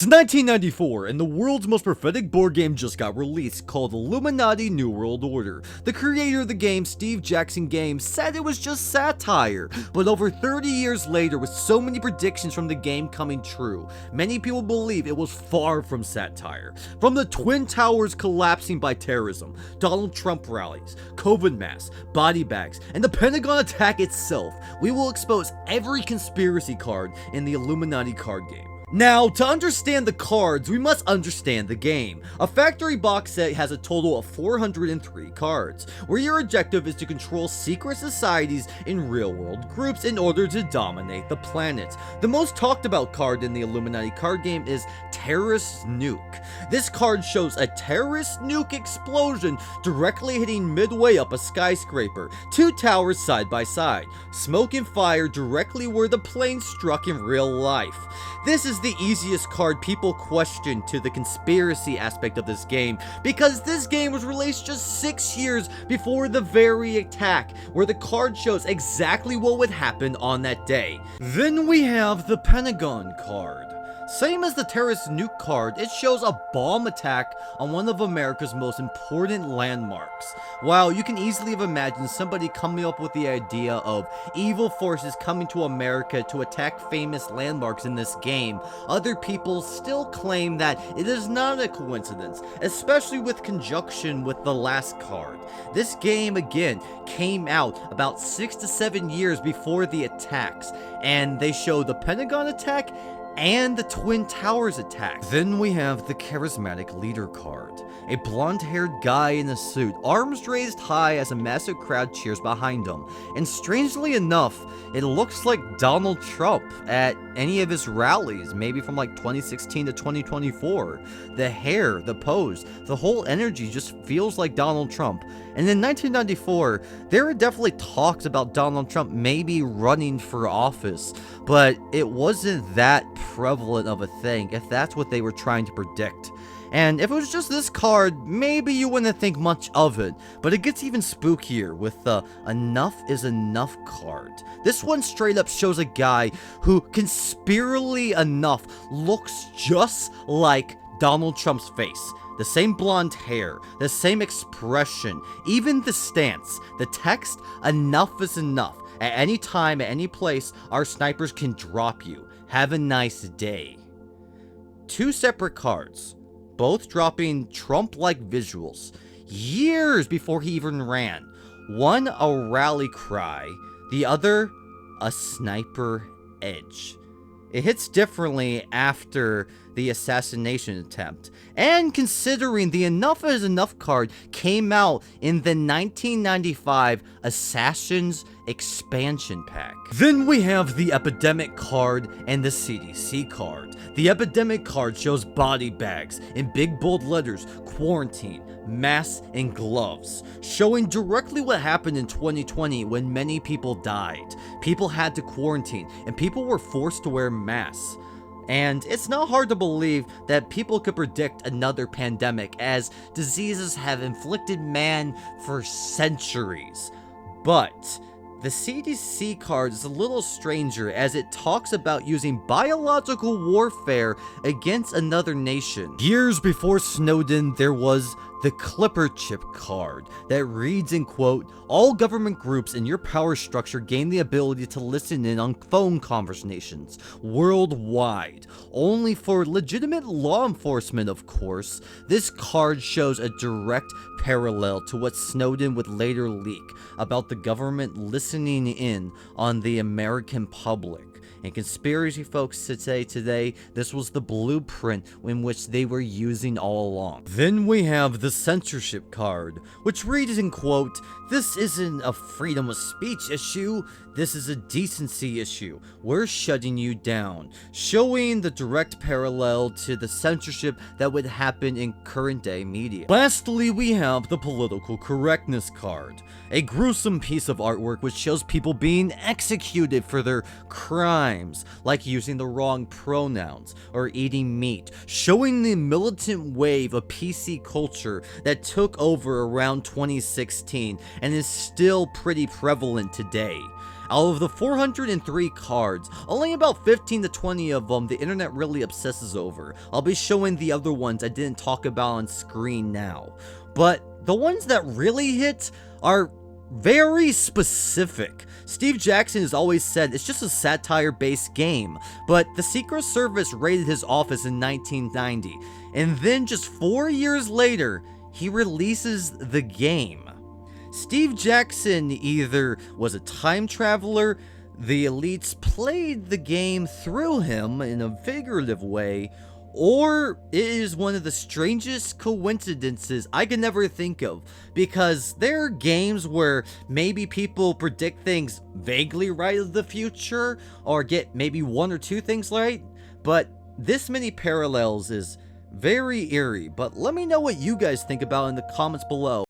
It's 1994, and the world's most prophetic board game just got released, called Illuminati New World Order. The creator of the game, Steve Jackson Games, said it was just satire, but over 30 years later, with so many predictions from the game coming true, many people believe it was far from satire. From the Twin Towers collapsing by terrorism, Donald Trump rallies, COVID masks, body bags, and the Pentagon attack itself, we will expose every conspiracy card in the Illuminati card game. Now, to understand the cards, we must understand the game. A factory box set has a total of 403 cards, where your objective is to control secret societies in real-world groups in order to dominate the planet. The most talked about card in the Illuminati card game is Terrorist Nuke. This card shows a terrorist nuke explosion directly hitting midway up a skyscraper, two towers side by side, smoke and fire directly where the plane struck in real life. This is the easiest card people question to the conspiracy aspect of this game, because this game was released just 6 years before the very attack, where the card shows exactly what would happen on that day. Then we have the Pentagon card. Same as the Terrorist Nuke card, it shows a bomb attack on one of America's most important landmarks. While you can easily have imagined somebody coming up with the idea of evil forces coming to America to attack famous landmarks in this game, other people still claim that it is not a coincidence, especially with conjunction with the last card. This game, again, came out about 6 to 7 years before the attacks, and they show the Pentagon attack and the Twin Towers attack. Then we have the Charismatic Leader card. A blonde-haired guy in a suit, arms raised high as a massive crowd cheers behind him. And strangely enough, it looks like Donald Trump at any of his rallies, maybe from like 2016 to 2024. The hair, the pose, the whole energy just feels like Donald Trump. And in 1994, there were definitely talks about Donald Trump maybe running for office, but it wasn't that prevalent of a thing, if that's what they were trying to predict. And if it was just this card, maybe you wouldn't think much of it, but it gets even spookier with the Enough is Enough card. This one straight up shows a guy who, conspiratorially enough, looks just like Donald Trump's face. The same blonde hair, the same expression, even the stance. The text, enough is enough. At any time, at any place, our snipers can drop you. Have a nice day. Two separate cards, both dropping Trump-like visuals, years before he even ran. One a rally cry, the other a sniper edge. It hits differently after the assassination attempt, and considering the Enough is Enough card came out in the 1995 Assassins expansion pack. Then we have the Epidemic card and the CDC card. The Epidemic card shows body bags in big bold letters, quarantine, masks, and gloves, showing directly what happened in 2020 when many people died. People had to quarantine, and people were forced to wear masks. And it's not hard to believe that people could predict another pandemic, as diseases have inflicted man for centuries. But the CDC card is a little stranger, as it talks about using biological warfare against another nation. Years before Snowden, there was the Clipper chip card that reads in quote, all government groups in your power structure gain the ability to listen in on phone conversations worldwide, only for legitimate law enforcement, of course. This card shows a direct parallel to what Snowden would later leak about the government listening in on the American public. And conspiracy folks say today, this was the blueprint in which they were using all along. Then we have the censorship card, which reads in quote, this isn't a freedom of speech issue, this is a decency issue. We're shutting you down, showing the direct parallel to the censorship that would happen in current day media. Lastly, we have the political correctness card, a gruesome piece of artwork which shows people being executed for their crimes, like using the wrong pronouns or eating meat, showing the militant wave of PC culture that took over around 2016 and is still pretty prevalent today. Out of the 403 cards, only about 15 to 20 of them the internet really obsesses over. I'll be showing the other ones I didn't talk about on screen now. But the ones that really hit are very specific. Steve Jackson has always said it's just a satire-based game, but the Secret Service raided his office in 1990, and then just 4 years later, he releases the game. Steve Jackson either was a time traveler, the elites played the game through him in a figurative way, or it is one of the strangest coincidences I can never think of, because there are games where maybe people predict things vaguely right of the future, or get maybe one or two things right, but this many parallels is very eerie. But let me know what you guys think about in the comments below.